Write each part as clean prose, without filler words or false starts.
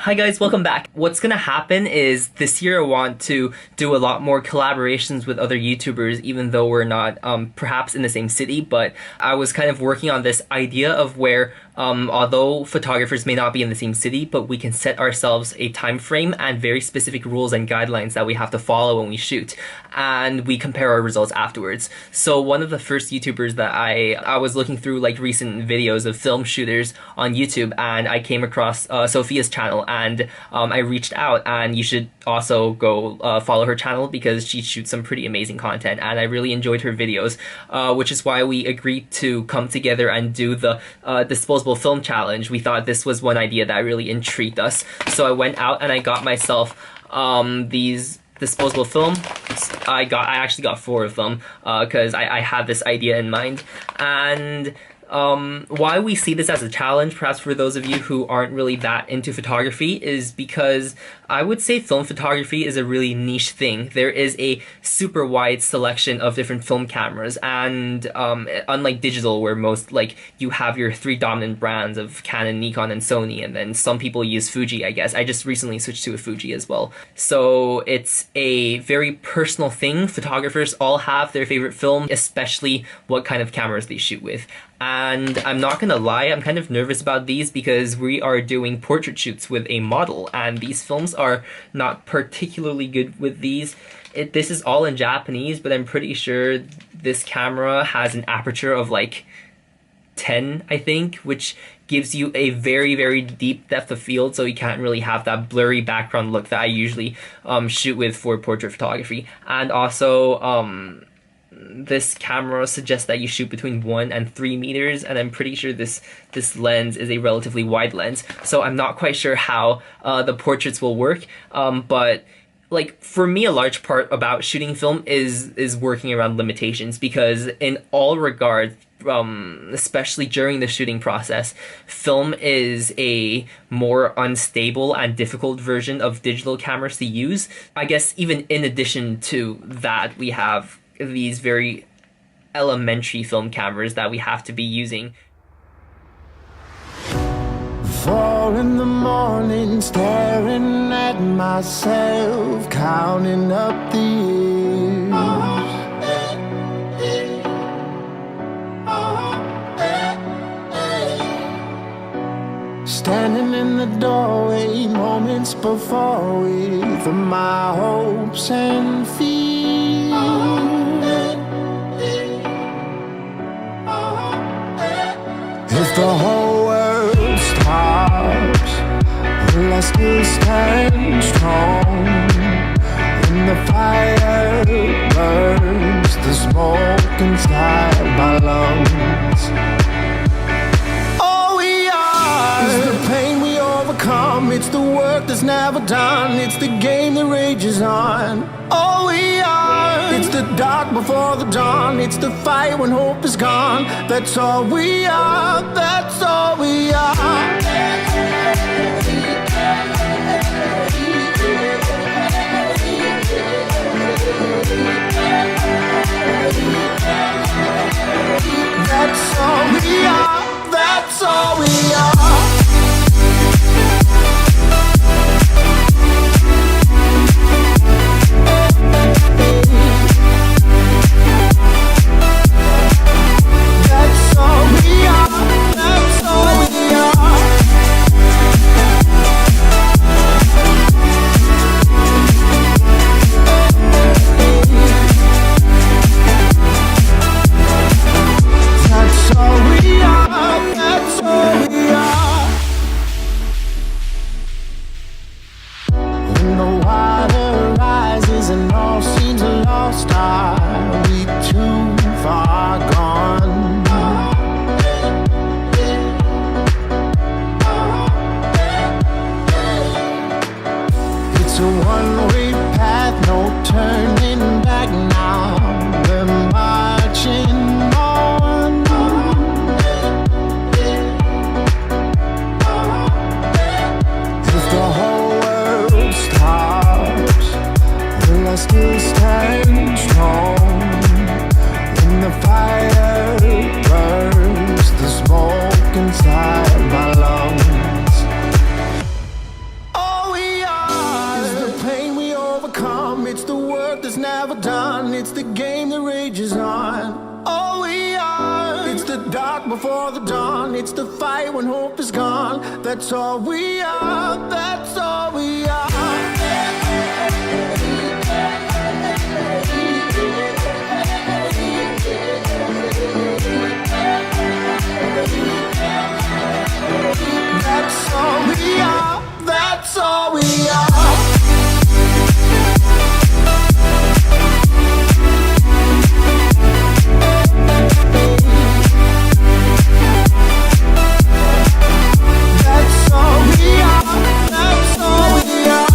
Hi guys, welcome back. What's gonna happen is this year I want to do a lot more collaborations with other YouTubers, even though we're not perhaps in the same city, but I was kind of working on this idea of where although photographers may not be in the same city, but we can set ourselves a time frame and very specific rules and guidelines that we have to follow when we shoot, and we compare our results afterwards. So one of the first YouTubers that I was looking through like recent videos of film shooters on YouTube, and I came across Sophia's channel, and I reached out, and you should also go follow her channel because she shoots some pretty amazing content, and I really enjoyed her videos, which is why we agreed to come together and do the Disposable Film Challenge. We thought this was one idea that really intrigued us, so I went out and I got myself these disposable film. I actually got 4 of them because I had this idea in mind. And why we see this as a challenge, perhaps for those of you who aren't really that into photography, is because I would say film photography is a really niche thing. There is a super wide selection of different film cameras, and unlike digital, where most, like, you have your 3 dominant brands of Canon, Nikon, and Sony, and then some people use Fuji, I guess. I just recently switched to a Fuji as well. So it's a very personal thing. Photographers all have their favorite film, especially what kind of cameras they shoot with. And I'm not gonna lie, I'm kind of nervous about these because we are doing portrait shoots with a model, and these films are not particularly good with these. This is all in Japanese, but I'm pretty sure this camera has an aperture of like 10, I think, which gives you a very, very deep depth of field, so you can't really have that blurry background look that I usually shoot with for portrait photography. And also, this camera suggests that you shoot between 1 and 3 meters, and I'm pretty sure this lens is a relatively wide lens, so I'm not quite sure how the portraits will work, but like, for me, a large part about shooting film is working around limitations, because in all regards, especially during the shooting process, film is a more unstable and difficult version of digital cameras to use. I guess even in addition to that, we have these very elementary film cameras that we have to be using. 4 in the morning, staring at myself, counting up the years. Standing in the doorway, moments before with my hopes and fears. If the whole world stops, will I still stand strong? When the fire burns, the smoke inside my lungs. All we are is the pain we overcome. It's the work that's never done. It's the game that rages on. All we are, it's the dark before the dawn. It's the fight when hope is gone. That's all we are, that's all we are. That's all we are, that's all we are. inside my lungs. never done. It's the game that rages on. All we are. It's the dark before the dawn. It's the fight when hope is gone. That's all we are. That's all we are. That's all we are. That's all we are. That's all we are. That's all we are.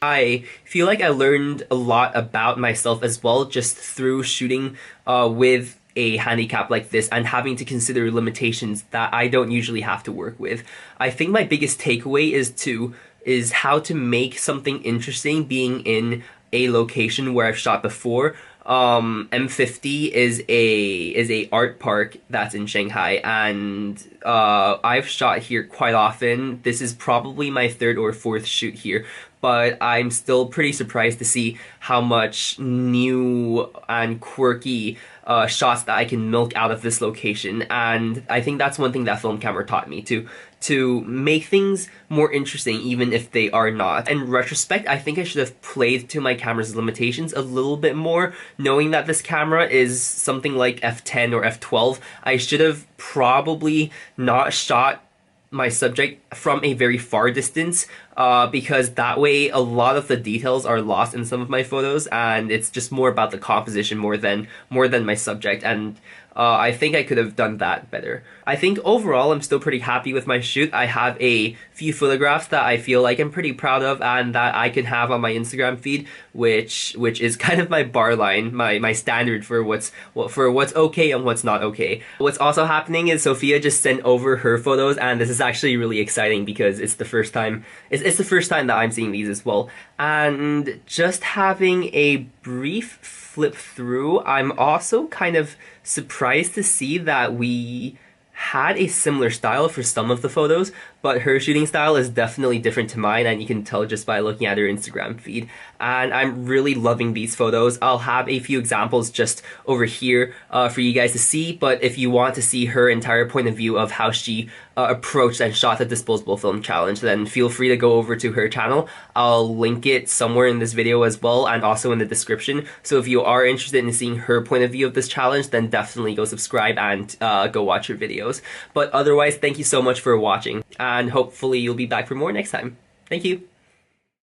I feel like I learned a lot about myself as well just through shooting with a handicap like this and having to consider limitations that I don't usually have to work with. I think my biggest takeaway is how to make something interesting being in a location where I've shot before. M50 is a art park that's in Shanghai, and I've shot here quite often. This is probably my third or fourth shoot here, but I'm still pretty surprised to see how much new and quirky shots that I can milk out of this location. And I think that's one thing that film camera taught me, to make things more interesting even if they are not. In retrospect, I think I should have played to my camera's limitations a little bit more. Knowing that this camera is something like f10 or f12, I should have probably not shot my subject from a very far distance, because that way a lot of the details are lost in some of my photos, and it's just more about the composition more than my subject. And I think I could have done that better. I think overall I'm still pretty happy with my shoot. I have a few photographs that I feel like I'm pretty proud of and that I can have on my Instagram feed, which is kind of my bar line, my standard for what's okay and what's not okay. What's also happening is Sophia just sent over her photos, and this is actually really exciting because it's the first time that I'm seeing these as well. And just having a brief flip through, I'm also kind of surprised to see that we had a similar style for some of the photos, but her shooting style is definitely different to mine, and you can tell just by looking at her Instagram feed. And I'm really loving these photos. I'll have a few examples just over here for you guys to see, but if you want to see her entire point of view of how she approached and shot the Disposable Film Challenge, then feel free to go over to her channel. I'll link it somewhere in this video as well, and also in the description. So if you are interested in seeing her point of view of this challenge, then definitely go subscribe and go watch her videos. But otherwise, thank you so much for watching, and hopefully you'll be back for more next time. Thank you.